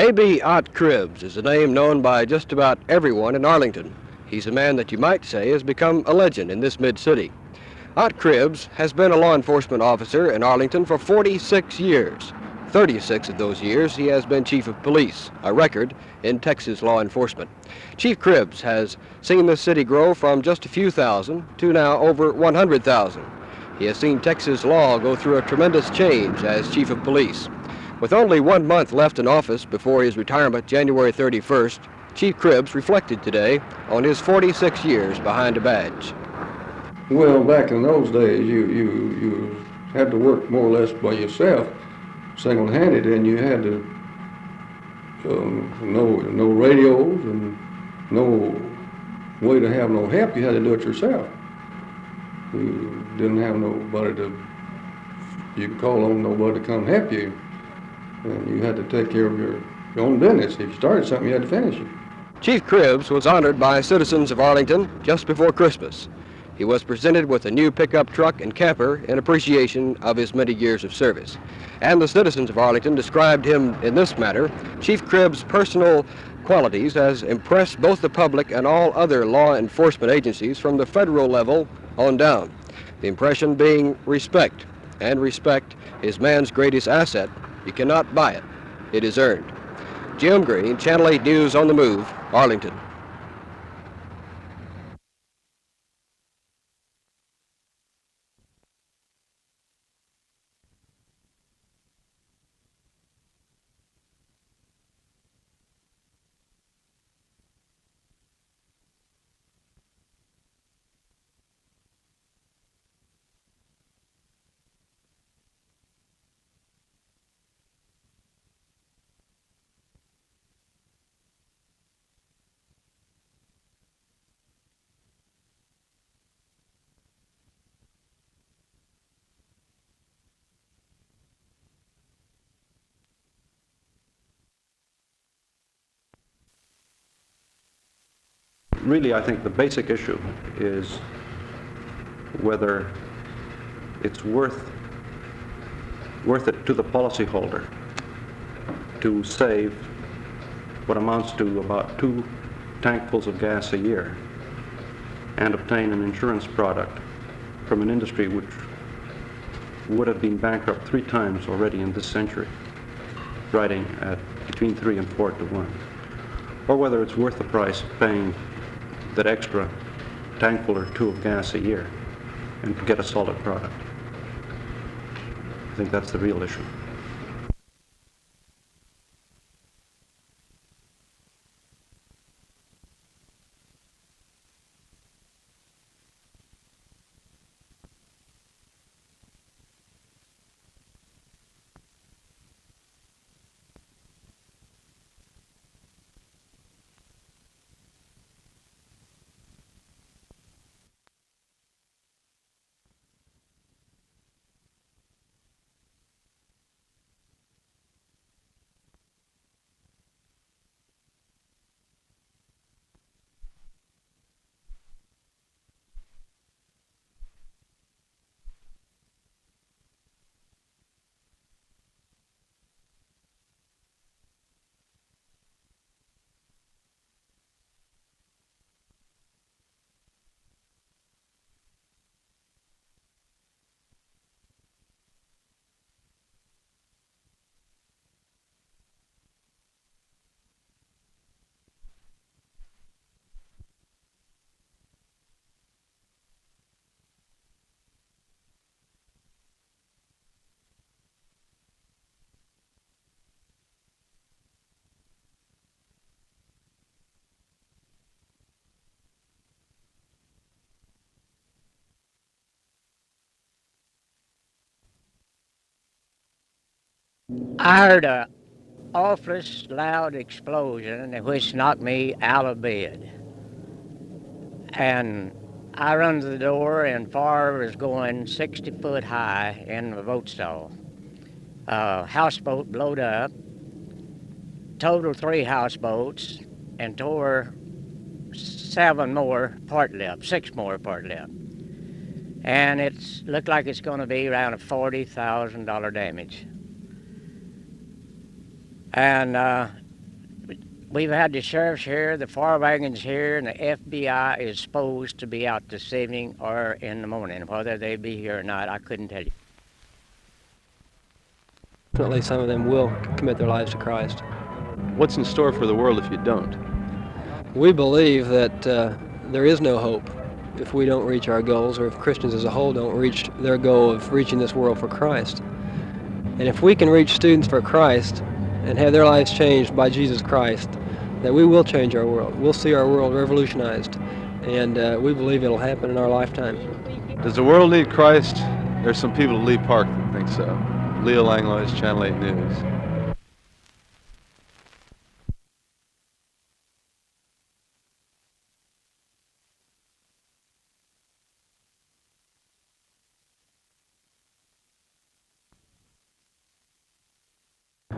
A.B. Ott Cribbs is a name known by just about everyone in Arlington. He's a man that you might say has become a legend in this mid-city. Ott Cribbs has been a law enforcement officer in Arlington for 46 years. 36 of those years he has been chief of police, a record in Texas law enforcement. Chief Cribbs has seen this city grow from just a few thousand to now over 100,000. He has seen Texas law go through a tremendous change as chief of police. With only 1 month left in office before his retirement January 31st, Chief Cribbs reflected today on his 46 years behind a badge. Well, back in those days, you had to work more or less by yourself, single-handed, and you had to no radios and no way to have no help. You had to do it yourself. You didn't have nobody you could call on nobody to come help you. And you had to take care of your own business. If you started something, you had to finish it. Chief Cribbs was honored by citizens of Arlington just before Christmas. He was presented with a new pickup truck and camper in appreciation of his many years of service. And the citizens of Arlington described him in this manner. Chief Cribbs' personal qualities has impressed both the public and all other law enforcement agencies from the federal level on down. The impression being respect, and respect is man's greatest asset. You cannot buy it. It is earned. Jim Green, Channel 8 News on the Move, Arlington. Really, I think the basic issue is whether it's worth it to the policyholder to save what amounts to about 2 tankfuls of gas a year and obtain an insurance product from an industry which would have been bankrupt 3 times already in this century, riding at between 3 and 4 to 1, or whether it's worth the price of paying that extra tankful or 2 of gas a year and get a solid product. I think that's the real issue. I heard a awfully loud explosion which knocked me out of bed. And I run to the door and fire was going 60 foot high in the boat stall. Houseboat blowed up, totaled 3 houseboats, and tore 6 more part lip. And it looked like it's going to be around a $40,000 damage. And We've had the sheriffs here, the fire wagons here, and the FBI is supposed to be out this evening or in the morning. Whether they be here or not, I couldn't tell you. Definitely some of them will commit their lives to Christ. What's in store for the world if you don't? We believe that there is no hope if we don't reach our goals, or if Christians as a whole don't reach their goal of reaching this world for Christ. And if we can reach students for Christ and have their lives changed by Jesus Christ, that we will change our world. We'll see our world revolutionized, and we believe it'll happen in our lifetime. Does the world need Christ? There's some people at Lee Park that think so. Leo Langlois, Channel 8 News.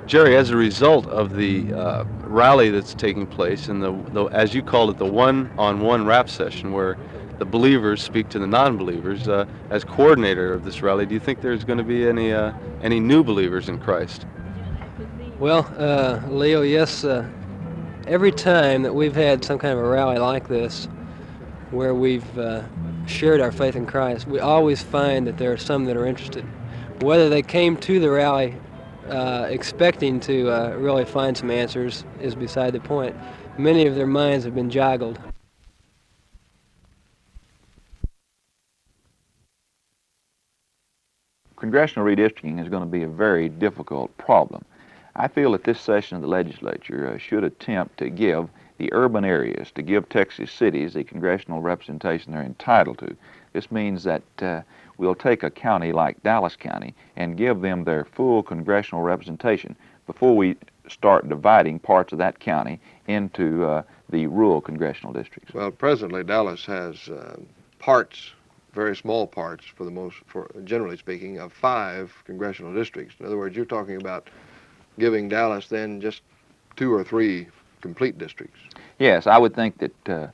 Jerry, as a result of the rally that's taking place, and the as you called it, the one-on-one rap session, where the believers speak to the non-believers, as coordinator of this rally, do you think there's going to be any new believers in Christ? Well, Leo, yes. Every time that we've had some kind of a rally like this, where we've shared our faith in Christ, we always find that there are some that are interested. Whether they came to the rally expecting to really find some answers is beside the point. Many of their minds have been joggled. Congressional redistricting is going to be a very difficult problem. I feel that this session of the legislature should attempt to give the urban areas, to give Texas cities the congressional representation they're entitled to. This means that we'll take a county like Dallas County and give them their full congressional representation before we start dividing parts of that county into the rural congressional districts. Well, presently Dallas has parts, very small parts generally speaking, of 5 congressional districts. In other words, you're talking about giving Dallas then just 2 or 3 complete districts. Yes, I would think that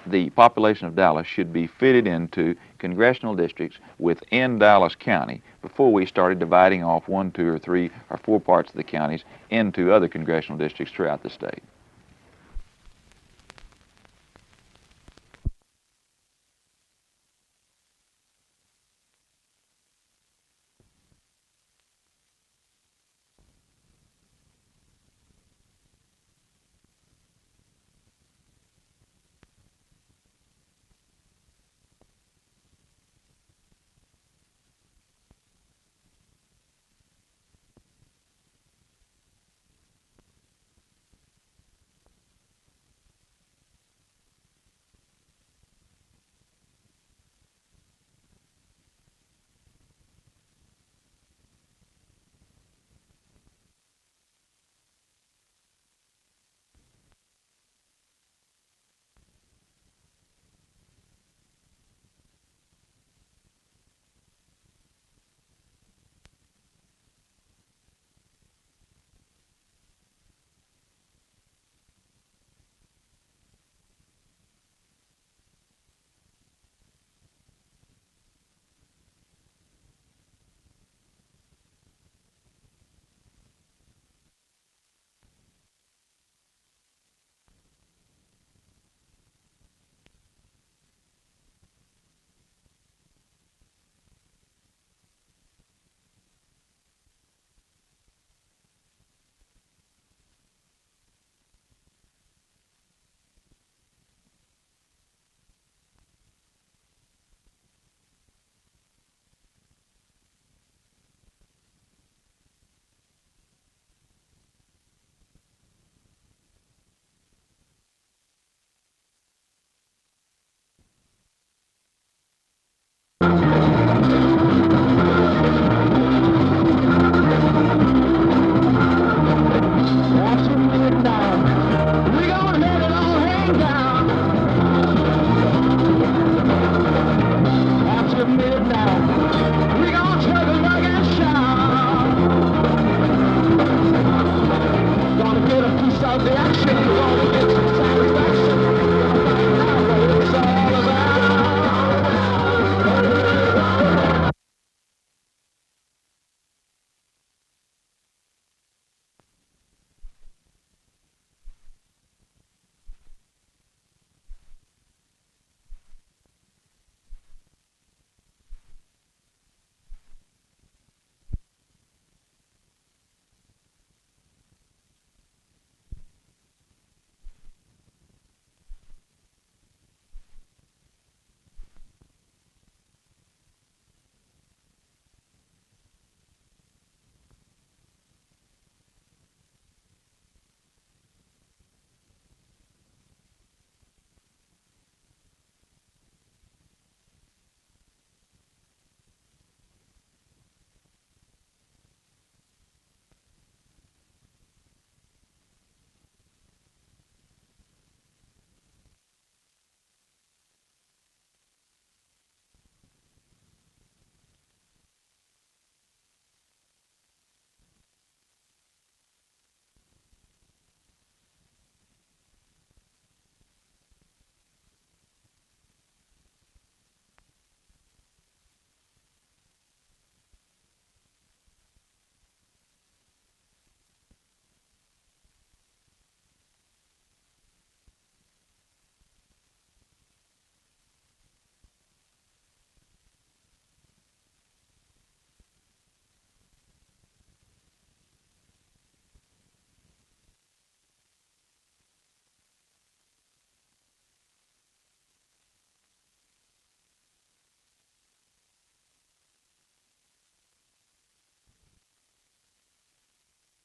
the population of Dallas should be fitted into congressional districts within Dallas County before we started dividing off 1, 2, or 3, or 4 parts of the counties into other congressional districts throughout the state.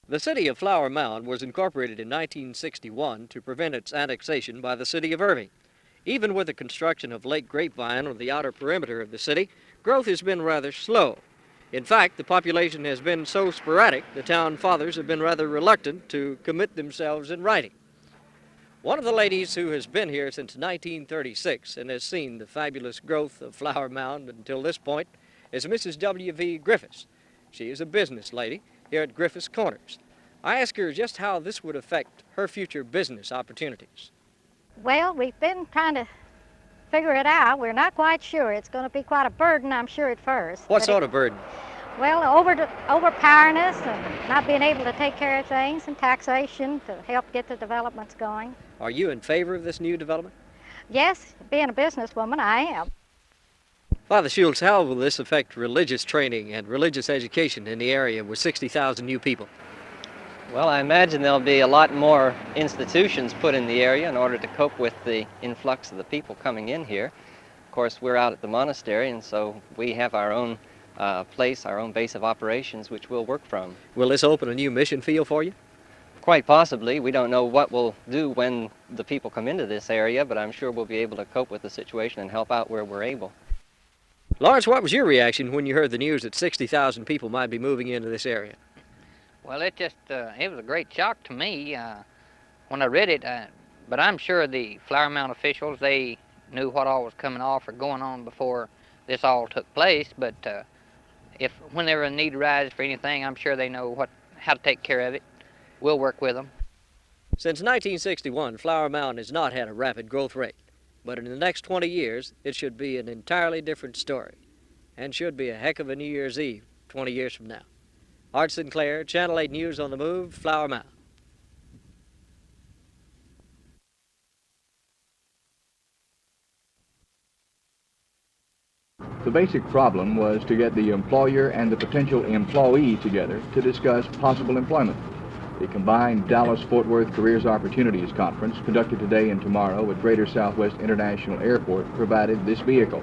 The city of Flower Mound was incorporated in 1961 to prevent its annexation by the city of Irving. Even with the construction of Lake Grapevine on the outer perimeter of the city, growth has been rather slow. In fact, the population has been so sporadic, the town fathers have been rather reluctant to commit themselves in writing. One of the ladies who has been here since 1936 and has seen the fabulous growth of Flower Mound until this point is Mrs. W.V. Griffiths. She is a business lady here at Griffiths Corners. I asked her just how this would affect her future business opportunities. Well, we've been trying to figure it out. We're not quite sure. It's going to be quite a burden, I'm sure, at first. What sort of burden? Well, overpowering us and not being able to take care of things, and taxation to help get the developments going. Are you in favor of this new development? Yes, being a businesswoman, I am. Father Schultz, how will this affect religious training and religious education in the area with 60,000 new people? Well, I imagine there'll be a lot more institutions put in the area in order to cope with the influx of the people coming in here. Of course, we're out at the monastery, and so we have our own place, our own base of operations, which we'll work from. Will this open a new mission field for you? Quite possibly. We don't know what we'll do when the people come into this area, but I'm sure we'll be able to cope with the situation and help out where we're able. Lawrence, what was your reaction when you heard the news that 60,000 people might be moving into this area? Well, it was a great shock to me when I read it, but I'm sure the Flower Mound officials, they knew what all was coming off or going on before this all took place, but if whenever a need arises for anything, I'm sure they know how to take care of it. We'll work with them. Since 1961, Flower Mound has not had a rapid growth rate, but in the next 20 years, it should be an entirely different story, and should be a heck of a New Year's Eve 20 years from now. Art Sinclair, Channel 8 News on the Move, Flower Mound. The basic problem was to get the employer and the potential employee together to discuss possible employment. The combined Dallas-Fort Worth Careers Opportunities Conference, conducted today and tomorrow at Greater Southwest International Airport, provided this vehicle.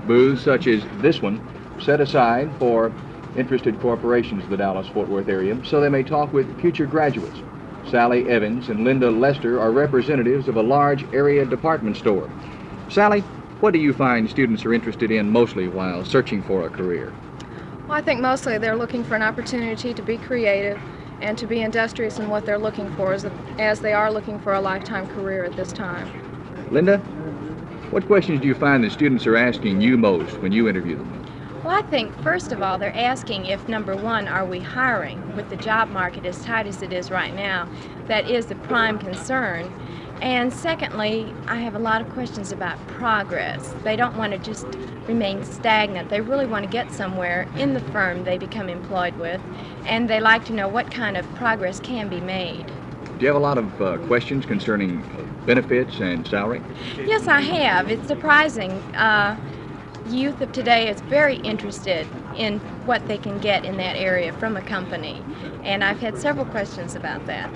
Booths such as this one set aside for interested corporations of the Dallas-Fort Worth area so they may talk with future graduates. Sally Evans and Linda Lester are representatives of a large area department store. Sally, what do you find students are interested in mostly while searching for a career? Well, I think mostly they're looking for an opportunity to be creative and to be industrious in what they're looking for, as they are looking for a lifetime career at this time. Linda, what questions do you find that students are asking you most when you interview them? Well, I think, first of all, they're asking if, number one, are we hiring? With the job market as tight as it is right now, that is the prime concern. And secondly, I have a lot of questions about progress. They don't want to just remain stagnant. They really want to get somewhere in the firm they become employed with, and they like to know what kind of progress can be made. Do you have a lot of questions concerning benefits and salary? Yes, I have. It's surprising. Youth of today is very interested in what they can get in that area from a company, and I've had several questions about that.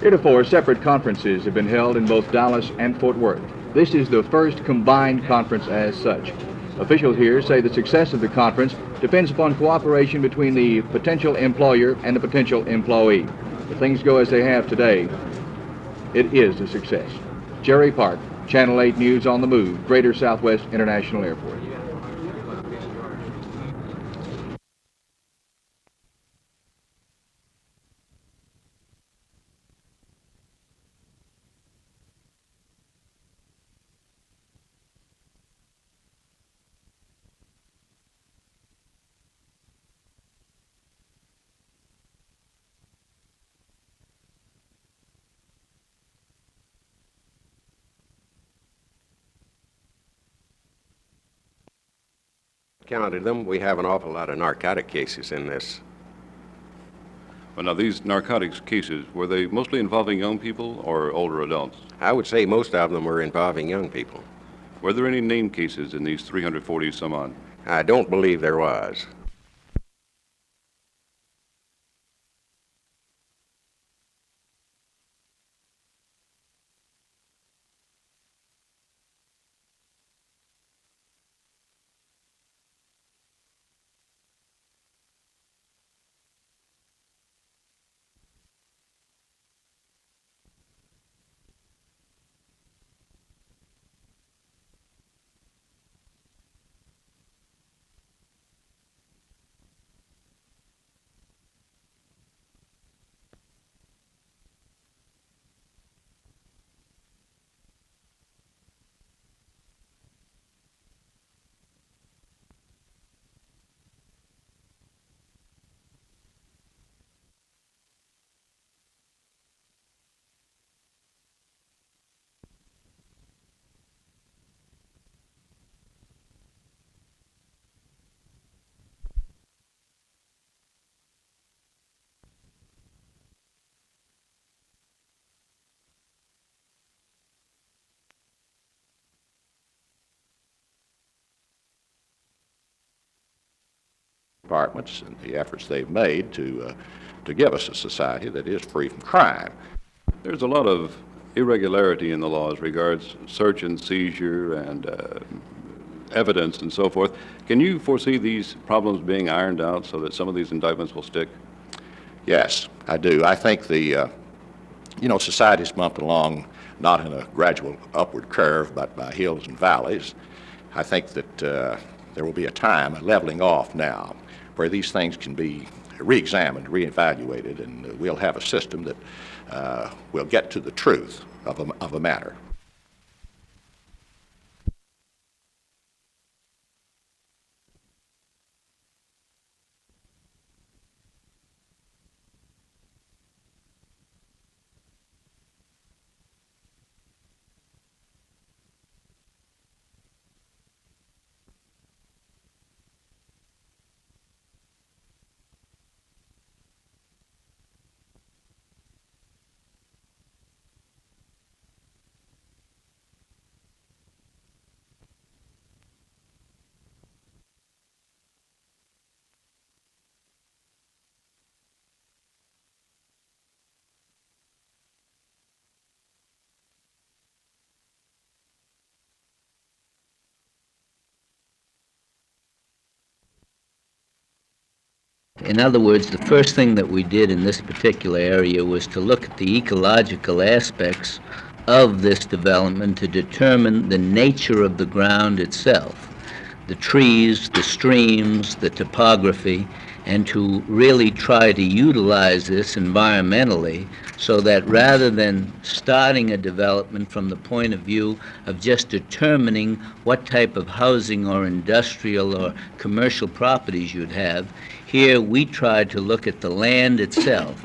Heretofore, separate conferences have been held in both Dallas and Fort Worth. This is the first combined conference as such. Officials here say the success of the conference depends upon cooperation between the potential employer and the potential employee. If things go as they have today, it is a success. Jerry Park, Channel 8 News on the Move, Greater Southwest International Airport. Counted them, we have an awful lot of narcotic cases in this. Well, now, these narcotics cases, were they mostly involving young people or older adults? I would say most of them were involving young people. Were there any named cases in these 340 some odd? I don't believe there was. departments and the efforts they've made to give us a society that is free from crime. There's a lot of irregularity in the law as regards search and seizure and evidence and so forth. Can you foresee these problems being ironed out so that some of these indictments will stick? Yes, I do. I think society's bumped along not in a gradual upward curve, but by hills and valleys. I think that there will be a time, a leveling off now, where these things can be re-examined, re-evaluated, and we'll have a system that will get to the truth of a matter. In other words, the first thing that we did in this particular area was to look at the ecological aspects of this development to determine the nature of the ground itself, the trees, the streams, the topography, and to really try to utilize this environmentally so that rather than starting a development from the point of view of just determining what type of housing or industrial or commercial properties you'd have, here we tried to look at the land itself,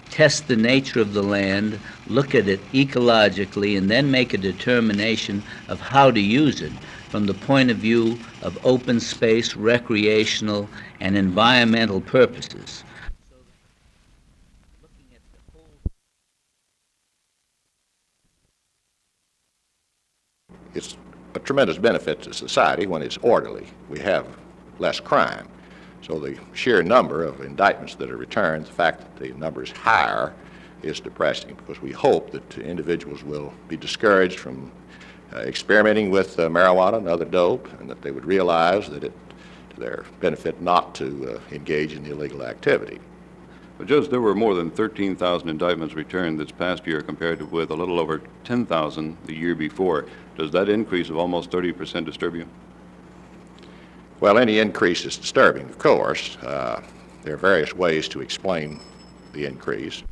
test the nature of the land, look at it ecologically, and then make a determination of how to use it from the point of view of open space, recreational, and environmental purposes. It's a tremendous benefit to society when it's orderly. We have less crime. So the sheer number of indictments that are returned, the fact that the number is higher, is depressing because we hope that individuals will be discouraged from experimenting with marijuana and other dope, and that they would realize that it's to their benefit not to engage in illegal activity. Well, Judge, there were more than 13,000 indictments returned this past year compared with a little over 10,000 the year before. Does that increase of almost 30% disturb you? Well, any increase is disturbing, of course. There are various ways to explain the increase.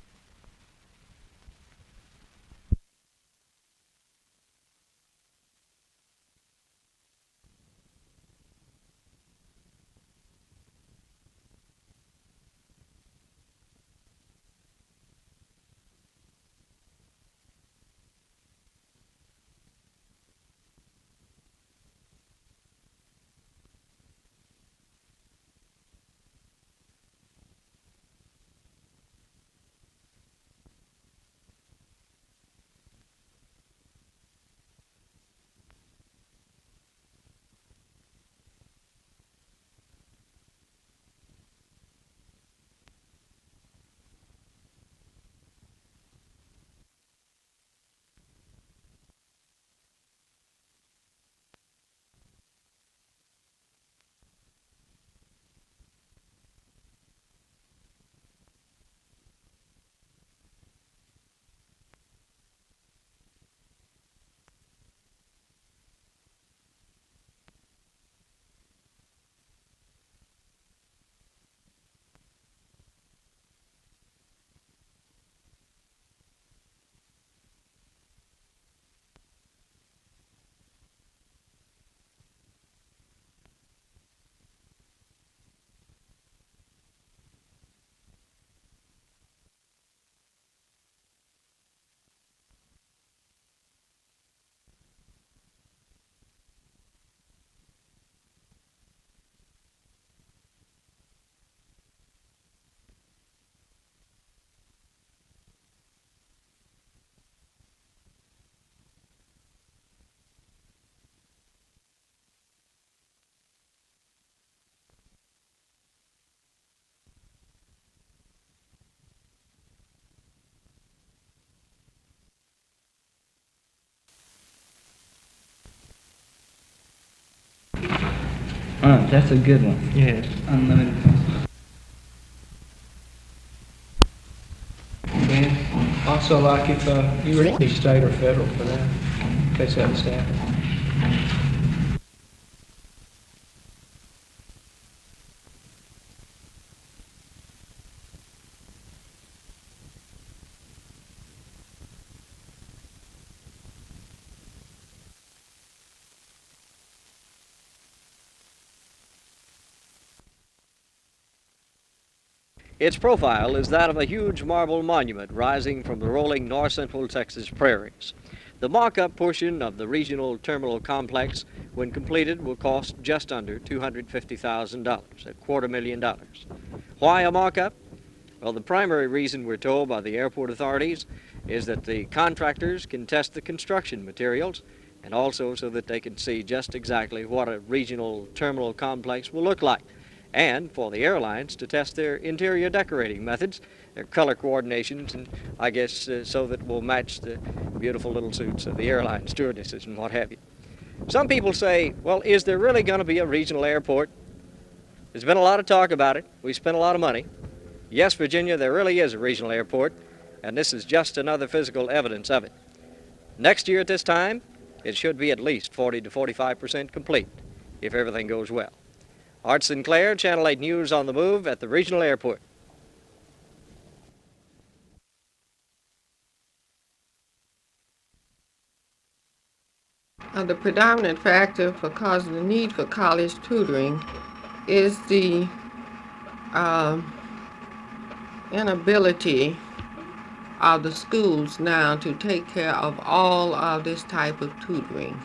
That's a good one. Yes. Unlimited. And also, like if you were to be state or federal for that, in case they have staff. Its profile is that of a huge marble monument rising from the rolling north-central Texas prairies. The mock-up portion of the regional terminal complex, when completed, will cost just under $250,000, $250,000. Why a mock-up? Well, the primary reason, we're told by the airport authorities, is that the contractors can test the construction materials, and also so that they can see just exactly what a regional terminal complex will look like, and for the airlines to test their interior decorating methods, their color coordinations, and I guess so that it will match the beautiful little suits of the airline stewardesses and what have you. Some people say, well, is there really going to be a regional airport? There's been a lot of talk about it. We spent a lot of money. Yes, Virginia, there really is a regional airport, and this is just another physical evidence of it. Next year at this time, it should be at least 40 to 45% complete, if everything goes well. Art Sinclair, Channel 8 News on the Move at the regional airport. The predominant factor for causing the need for college tutoring is the inability of the schools now to take care of all of this type of tutoring,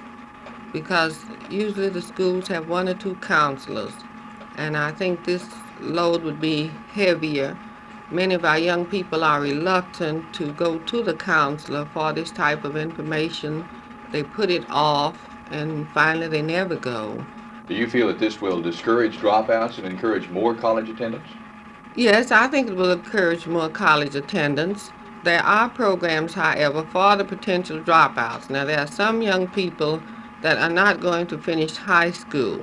because usually the schools have one or two counselors, and I think this load would be heavier. Many of our young people are reluctant to go to the counselor for this type of information. They put it off, and finally they never go. Do you feel that this will discourage dropouts and encourage more college attendance? Yes, I think it will encourage more college attendance. There are programs, however, for the potential dropouts. Now, there are some young people that are not going to finish high school,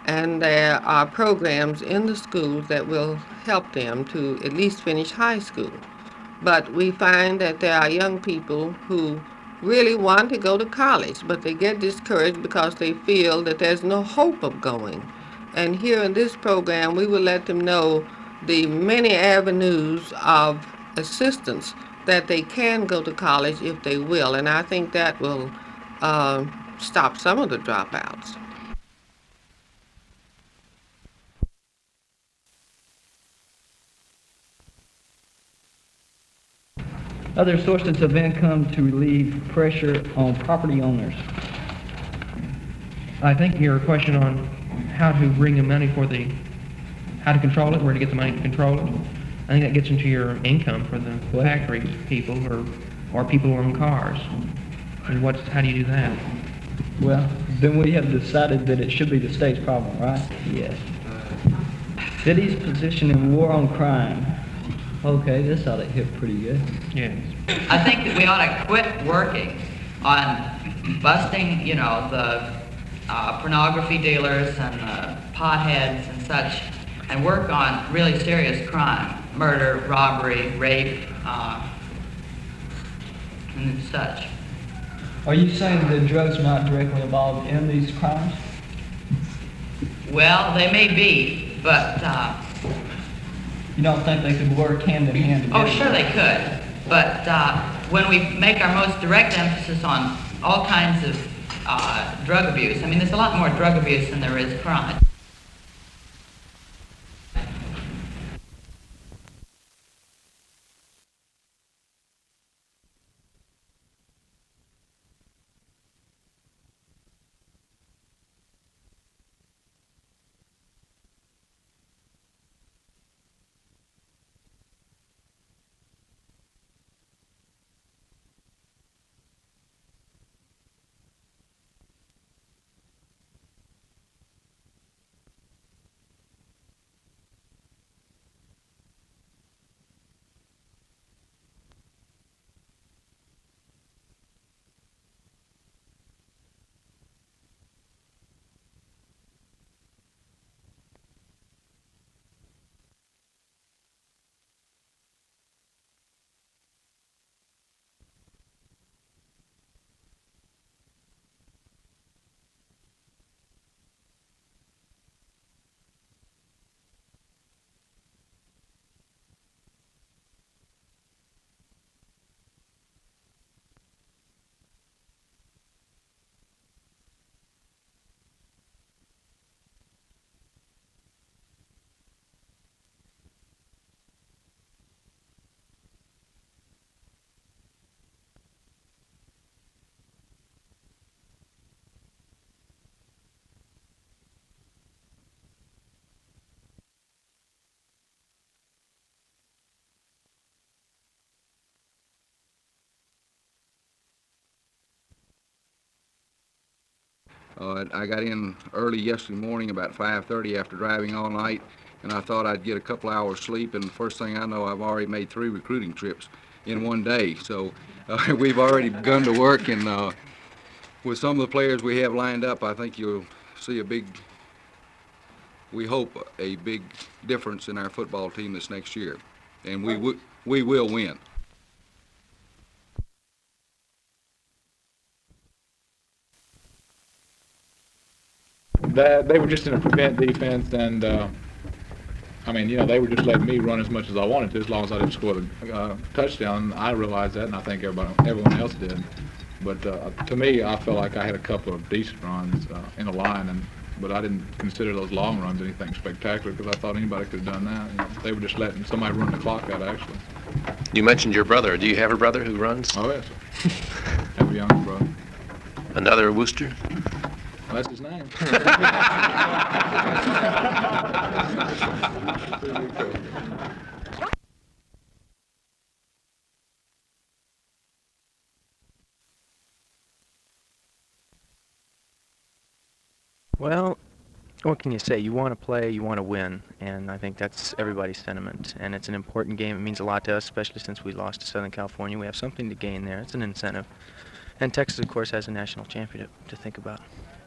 and there are programs in the schools that will help them to at least finish high school. But we find that there are young people who really want to go to college, but they get discouraged because they feel that there's no hope of going. And here in this program, we will let them know the many avenues of assistance that they can go to college if they will. And I think that will stop some of the dropouts. Other sources of income to relieve pressure on property owners. I think your question on how to bring the money for how to control it, where to get the money to control it, I think that gets into your income for the factory people or people who own cars. And how do you do that? Well, then we have decided that it should be the state's problem, right? Yes. City's position in war on crime. Okay, this ought to hit pretty good. Yes. I think that we ought to quit working on busting, the pornography dealers and potheads and such, and work on really serious crime, murder, robbery, rape, and such. Are you saying that drugs are not directly involved in these crimes? Well, they may be, but... you don't think they could work hand in hand together? Oh, sure they could. But when we make our most direct emphasis on all kinds of drug abuse, I mean, there's a lot more drug abuse than there is crime. I got in early yesterday morning, about 5:30 after driving all night, and I thought I'd get a couple hours sleep, and the first thing I know, I've already made 3 recruiting trips in one day. So we've already begun to work, and with some of the players we have lined up, I think you'll see we hope, a big difference in our football team this next year, and we will win. They were just in a prevent defense, and I mean, they were just letting me run as much as I wanted to, as long as I didn't score the touchdown. I realized that, and I think everyone else did. But to me, I felt like I had a couple of decent runs in a line, but I didn't consider those long runs anything spectacular because I thought anybody could have done that. They were just letting somebody run the clock out, actually. You mentioned your brother. Do you have a brother who runs? Oh, yes. I have a younger brother. Another Wooster? That's his name. Well, what can you say? You want to play, you want to win, and I think that's everybody's sentiment. And it's an important game. It means a lot to us, especially since we lost to Southern California. We have something to gain there. It's an incentive. And Texas, of course, has a national championship to think about.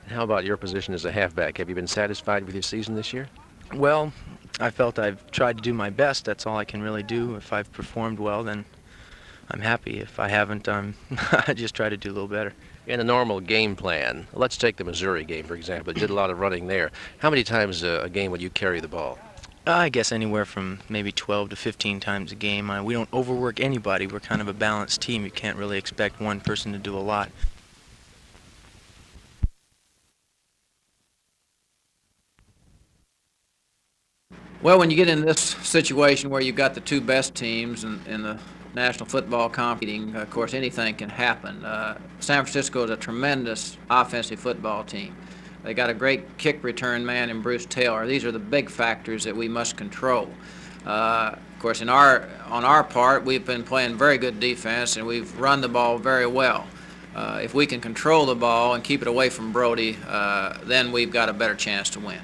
How about your position as a halfback? Have you been satisfied with your season this year? Well, I felt I've tried to do my best. That's all I can really do. If I've performed well, then I'm happy. If I haven't, I just try to do a little better. In a normal game plan, let's take the Missouri game, for example. You did a lot of running there. How many times a game would you carry the ball? I guess anywhere from maybe 12 to 15 times a game. We don't overwork anybody. We're kind of a balanced team. You can't really expect one person to do a lot. Well, when you get in this situation where you've got the 2 best teams in the National Football competing, of course, anything can happen. San Francisco is a tremendous offensive football team. They got a great kick return man in Bruce Taylor. These are the big factors that we must control. Of course, on our part, we've been playing very good defense, and we've run the ball very well. If we can control the ball and keep it away from Brody, then we've got a better chance to win.